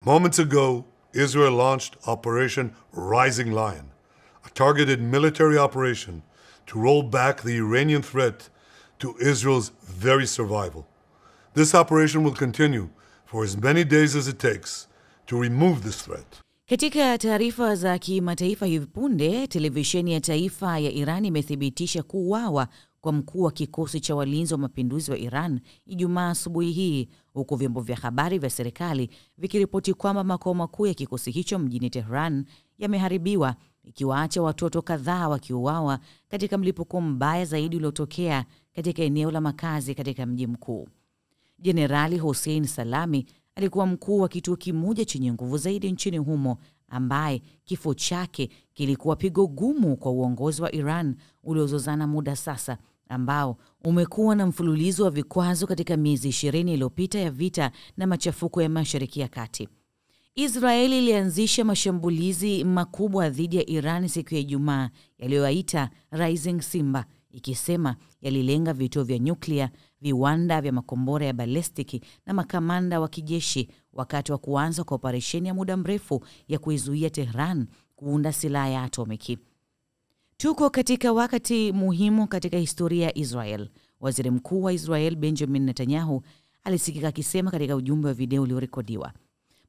Moments ago, Israel launched Operation Rising Lion, a targeted military operation to roll back the Iranian threat to Israel's very survival. This operation will continue for as many days as it takes to remove this threat. Katika taarifa za kimataifa hivi punde, televisheni ya taifa ya Iran imethibitisha kuuawa kwa mkuu wa kikosi cha walinzi wa mapinduzi wa Iran Ijumaa asubuhi hii, huku vyombo vya habari vya serikali vikiripoti kwamba makao makuu ya kikosi hicho mjini Tehran yameharibiwa, ikiwaacha watoto kadhaa wakiuawa katika mlipuko mbaya zaidi uliotokea katika eneo la makazi katika mji mkuu. Jenerali Hossein Salami alikuwa mkuu wa kituo kimoja chenye nguvu zaidi nchini humo, ambaye kifo chake kilikuwa pigo gumu kwa uongozi wa Iran uliozozana muda sasa, ambao umekuwa na mfululizo wa vikwazo katika miezi 20 iliyopita ya vita na machafuko ya Mashariki ya Kati. Israeli ilianzisha mashambulizi makubwa dhidi ya Iran siku ya Ijumaa yaliyoyaita Rising Simba, ikisema yalilenga vituo vya nyuklia, viwanda vya makombora ya balistiki na makamanda wa kijeshi wakati wa kuanza kwa operesheni ya muda mrefu ya kuizuia Tehran kuunda silaha ya atomiki. Tuko katika wakati muhimu katika historia ya Israel, Waziri Mkuu wa Israel Benjamin Netanyahu alisikika akisema katika ujumbe wa video uliorekodiwa.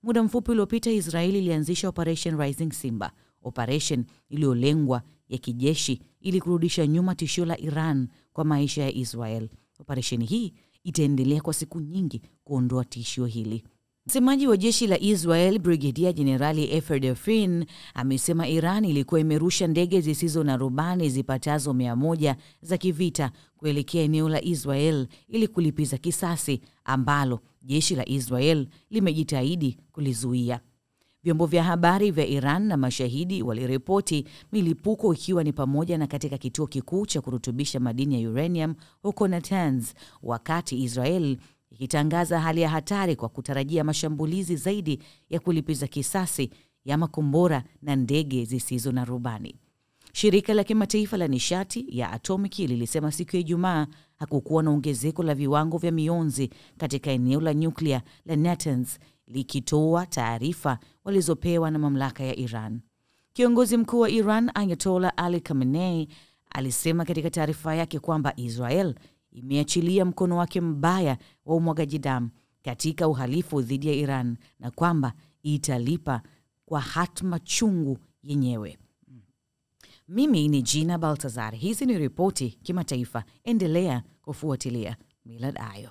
Muda mfupi uliopita Israeli ilianzisha Operation Rising Simba, operation iliyolengwa ya kijeshi ili kurudisha nyuma tishio la Iran kwa maisha ya Israel. Operesheni hii itaendelea kwa siku nyingi kuondoa tishio hili. Msemaji wa jeshi la Israel, Brigadier Generali Efer Defrin, amesema Iran ilikuwa imerusha ndege zisizo na rubani zipatazo 100 za kivita kuelekea eneo la Israel ili kulipiza kisasi ambalo jeshi la Israel limejitahidi kulizuia. Vyombo vya habari vya Iran na mashahidi waliripoti milipuko ikiwa ni pamoja na katika kituo kikuu cha kurutubisha madini ya uranium huko Natanz, wakati Israel ikitangaza hali ya hatari kwa kutarajia mashambulizi zaidi ya kulipiza kisasi ya makombora na ndege zisizo na rubani. Shirika la kimataifa la nishati ya atomiki lilisema siku ya Ijumaa hakukuwa na ongezeko la viwango vya mionzi katika eneo la nyuklia la Natanz, likitoa taarifa walizopewa na mamlaka ya Iran. Kiongozi mkuu wa Iran Ayatollah Ali Khamenei alisema katika taarifa yake kwamba Israel imeachilia mkono wake mbaya wa umwagaji damu katika uhalifu dhidi ya Iran na kwamba italipa kwa hatma chungu yenyewe. Mimi ni Gina Baltazar. Hizi ni ripoti kimataifa. Endelea kufuatilia Milad Ayo.